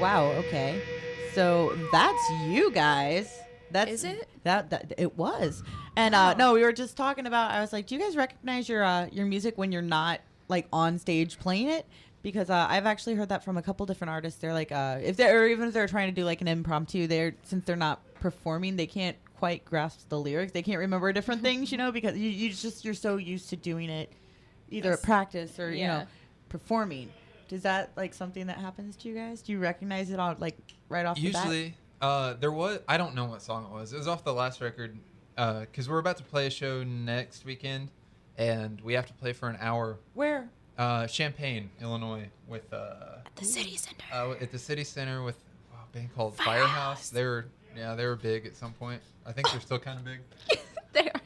Wow. Okay. So that's you guys. Is it? That it was. And Wow. no, we were just talking about. I was like, do you guys recognize your music when you're not like on stage playing it? Because I've actually heard that from a couple different artists. They're like, if they're or even if they're trying to do like an impromptu, since they're not performing, they can't quite grasp the lyrics. They can't remember different things, because you're so used to doing it, either at practice or performing. Is that like something that happens to you guys? Do you recognize it all like right off the bat? Usually, there was. I don't know what song it was. It was off the last record, because we're about to play a show next weekend, and we have to play for an hour. Where? Champaign, Illinois, with At the City Center. At the City Center with a band called Firehouse. They were big at some point. I think they're still kind of big. They are.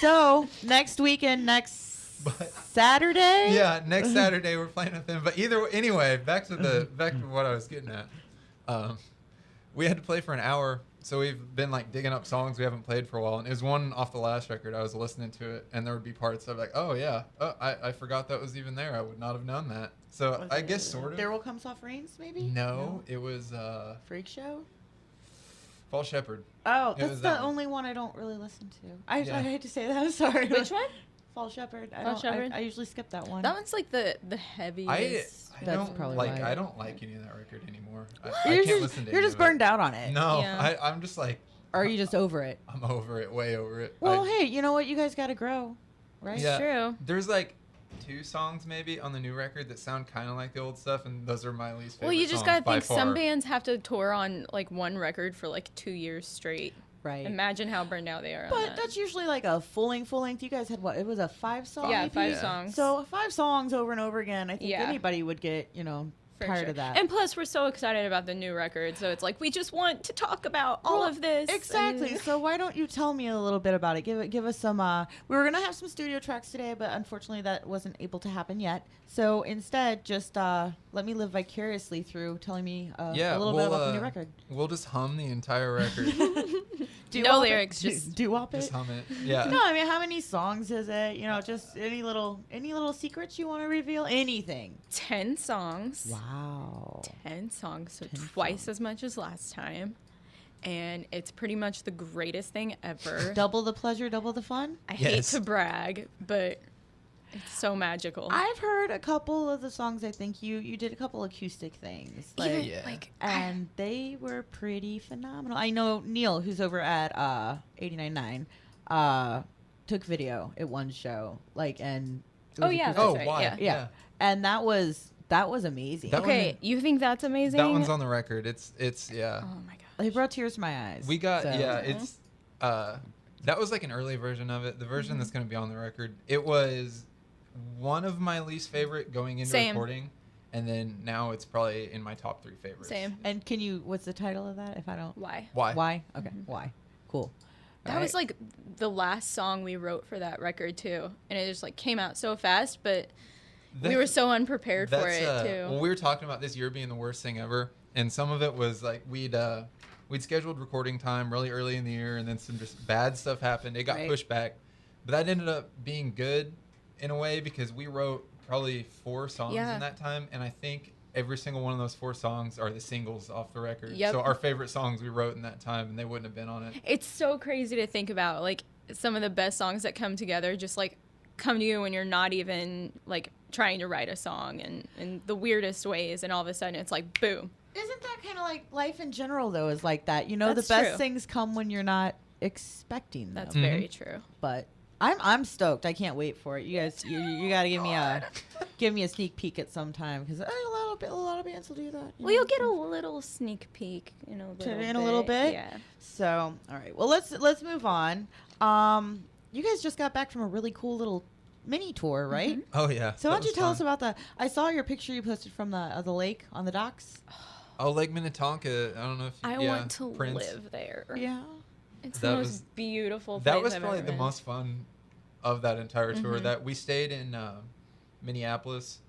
So next weekend, Saturday. Yeah, next Saturday we're playing with them. But anyway, back to what I was getting at. We had to play for an hour, so we've been like digging up songs we haven't played for a while, and it was one off the last record. I was listening to it, and there would be parts of like, oh yeah, I forgot that was even there. I would not have known that. So I guess sort of. There Will Come Soft Rains, maybe. No, it was Freak Show. Fall Shepherd. Oh, that's the only one I don't really listen to. I hate to say that. I'm sorry. Which one? Fall Shepherd. I usually skip that one. That one's like the heaviest. That's probably like why. I don't like any of that record anymore. I You're can't listen to it. You're just burned out on it. No, Yeah. I'm just like. Or are you just over it? I'm over it, way over it. Well, hey, you know what? You guys got to grow, right? Yeah. True. There's like 2 songs maybe on the new record that sound kind of like the old stuff, and those are my least favorite. Well, you just songs gotta by think some far. bands have to tour on like one record for like 2 years straight. Right. Imagine how burned out they are. But on that. that's usually like a full length. You guys had what? It was a 5-song. Yeah, EP? 5 songs. So 5 songs over and over again. I think Yeah. anybody would get For tired sure. of that. And plus, we're so excited about the new record, so it's like we just want to talk about all of this. Exactly. and- So why don't you tell me a little bit about it? Give us some. We were gonna have some studio tracks today, but unfortunately that wasn't able to happen yet. So instead, just let me live vicariously through telling me a little bit about the new record. We'll just hum the entire record. No lyrics, just do-wop it. Just hum it. Yeah. No, I mean, how many songs is it? Just any little secrets you want to reveal? Anything. 10 songs. Wow. 10 songs, so 10 twice songs. as much as last time. And it's pretty much the greatest thing ever. Double the pleasure, double the fun. I hate Yes. to brag, but it's so magical. I've heard a couple of the songs. I think you did a couple acoustic things, Even, Yeah. and they were pretty phenomenal. I know Neil, who's over at 89.9, took video at one show, and it was Oh, yeah, acoustic. that's Oh, right, why? yeah. And that was amazing. That okay, one- you think that's amazing? That one's on the record. It's yeah. Oh my gosh. It brought tears to my eyes. We got so. it's that was like an early version of it. The version that's going to be on the record. It was one of my least favorite going into Same. recording, and then now it's probably in my top 3 favorites. Same. And what's the title of that? If I don't. Why? Why? Why? Okay. Why? Cool. That All was right. like the last song we wrote for that record too, and it just like came out so fast, but we were so unprepared for it too. Well, we were talking about this year being the worst thing ever, and some of it was like we'd scheduled recording time really early in the year, and then some just bad stuff happened. It got Right. pushed back, but that ended up being good in a way because we wrote probably 4 songs Yeah. in that time, and I think every single one of those 4 songs are the singles off the record. Yep. So our favorite songs we wrote in that time, and they wouldn't have been on it. It's so crazy to think about, like some of the best songs that come together just like come to you when you're not even like trying to write a song and in the weirdest ways, and all of a sudden it's like boom. Isn't that kind of like life in general, though, is like that? That's the best true. things come when you're not expecting them. That's very true. But I'm stoked. I can't wait for it. You guys, you got to give me a sneak peek at some time, because a lot of bands will do that. Well, you'll get a little sneak peek in a little bit. Yeah. So, all right. Well, let's move on. You guys just got back from a really cool little mini tour, right? Mm-hmm. Oh yeah. So why that don't you was tell fun. us about I saw your picture you posted from the lake on the docks. Oh, Lake Minnetonka. I don't know if I want to Prince. live there. Yeah. It's That the was- most beautiful place That was I've probably ever the been. most fun of that entire tour. Mhm. That we stayed in Minneapolis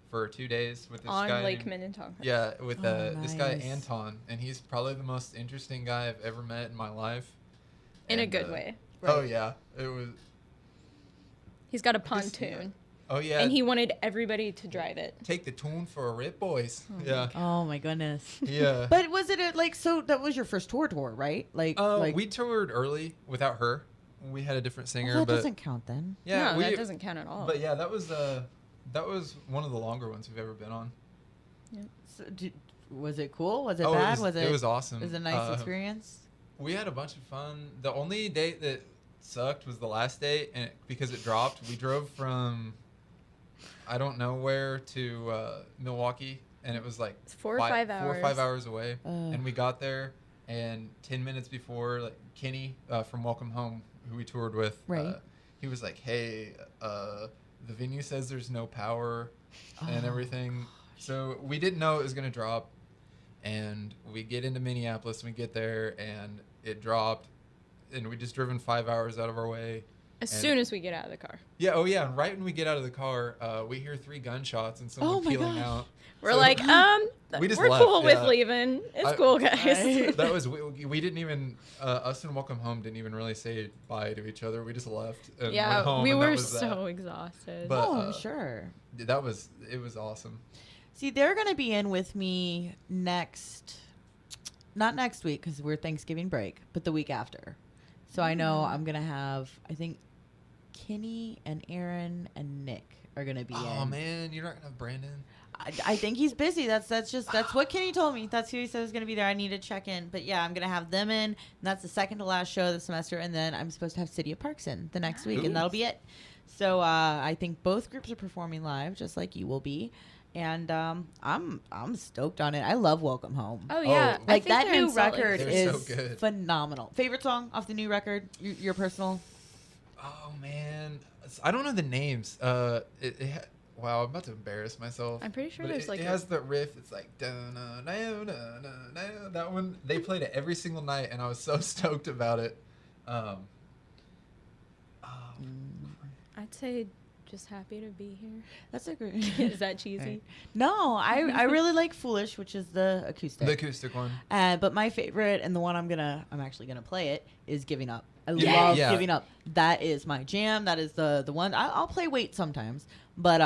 for 2 days with this on guy Lake named- Minnetonka. Yeah, with this guy nice. Anton, and he's probably the most interesting guy I've ever met in my life. In a And, good way. Oh Right. yeah, it was. He's got a This- pontoon. Oh yeah. And he wanted everybody to drive it. Take the tune for a rip, boys. Yeah. Oh my goodness. Yeah. But was it like, so that was your first tour, right? Like we toured early without her. We had a different singer, that but doesn't count then. yeah, No, that doesn't count at all. But yeah, that was one of the longer ones we've ever been on. So was it cool? Was it Oh, bad? it was awesome. It was a nice experience. We had a bunch of fun. The only date that sucked was the last date, and because it dropped, we drove from I don't know where to Milwaukee, and it was like 4 or 5 hours. 4 or 5 hours away, and we got there, and 10 minutes before, like Kenny from Welcome Home, who we toured with, right. He was like, "Hey, the venue says there's no power and everything," so we didn't know it was gonna drop. And we get into Minneapolis, and we get there, and it dropped, and we just driven 5 hours out of our way. As soon as we get out of the car. Yeah, oh yeah, and right when we get out of the car, we hear 3 gunshots and someone peeling out. We're So like, we just we're left, cool with yeah. leaving. It's cool, guys. That was we didn't even us and Welcome Home didn't even really say bye to each other. We just left and went home. We and were that was so exhausted. But, I'm sure. it was awesome. See, they're going to be in with me not next week because we're Thanksgiving break, but the week after. So I know I'm going to have, I think, Kenny and Aaron and Nick are going to be in. Oh man, you're not gonna have Brandon. I think he's busy. That's what Kenny told me. That's who he said was going to be there. I need to check in. But yeah, I'm going to have them in. And that's the second to last show of the semester. And then I'm supposed to have City of Parks in the next week. Ooh. And that'll be it. So I think both groups are performing live, just like you will be. And I'm stoked on it. I love Welcome Home. Oh yeah, Oh. Like I think that they're in new Salt Lake record City. They're is so good. phenomenal. Favorite song off the new record? Your personal? Oh man, I don't know the names. Wow, I'm about to embarrass myself. I'm pretty sure But there's like it has the riff. It's like that one. They played it every single night, and I was so stoked about it. I'd say just happy to be here. That's a great. Is that cheesy? Right. No, I really like Foolish, which is the acoustic. The acoustic one. But my favorite and the one I'm actually gonna play it is Giving Up. I Yeah. love Yeah. Giving Up. That is my jam. That is the one. I'll play Wait sometimes, but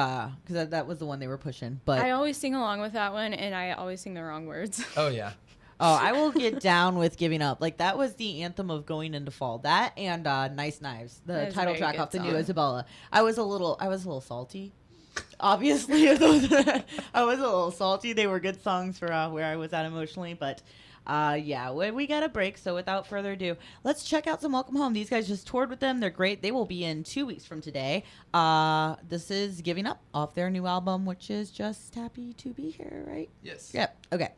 because that was the one they were pushing. But I always sing along with that one, and I always sing the wrong words. Oh yeah. I will get down with Giving Up. Like that was the anthem of going into fall. That and Nice Knives, the That is a title very track good off the new song. Isabella. I was a little salty. Obviously, I was a little salty. They were good songs for where I was at emotionally, but yeah, we got a break. So without further ado, let's check out some Welcome Home. These guys just toured with them. They're great. They will be in 2 weeks from today. This is Giving Up off their new album, which is Just Happy to Be Here, right? Yes. Yep. Okay.